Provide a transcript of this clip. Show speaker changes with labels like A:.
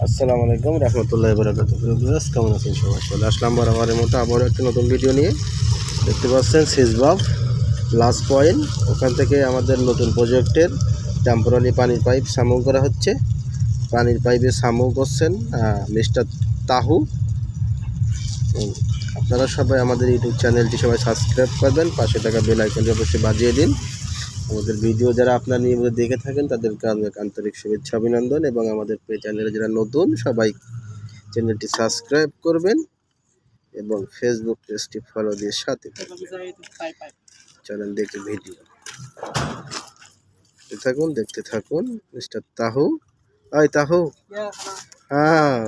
A: আসসালামু আলাইকুম রহমতুল্লাহি ওয়া বারাকাতুহু। কেমন আছেন সবাই? চলে আসলাম বরাবরের মতো আবারও একটা নতুন ভিডিও নিয়ে। দেখতে পাচ্ছেন সিজবাব লাস্ট পয়েন্ট, ওখান থেকে আমাদের নতুন প্রজেক্টের টেম্পোরারি পানির পাইপ সামু করা হচ্ছে। পানির পাইপে সামু করছেন মিস্টার তাহু। আপনারা সবাই আমাদের ইউটিউব চ্যানেলটি সবাই সাবস্ক্রাইব করবেন, পাশে থাকা বেল আইকনটি অবশ্যই বাজিয়ে দিন। আমাদের ভিডিও যারা আপনারা নিয়মিত দেখে থাকেন তাদেরকে অনেক আন্তরিক শুভেচ্ছা অভিনন্দন, এবং আমাদের চ্যানেলে যারা নতুন সবাই চ্যানেলটি সাবস্ক্রাইব করবেন এবং ফেসবুক পেজটি ফলো দিয়ে সাথে চলেন দেখি ভিডিও দেখতে থাকুন। মিস্টার তাহু, ওই তাহু, হ্যাঁ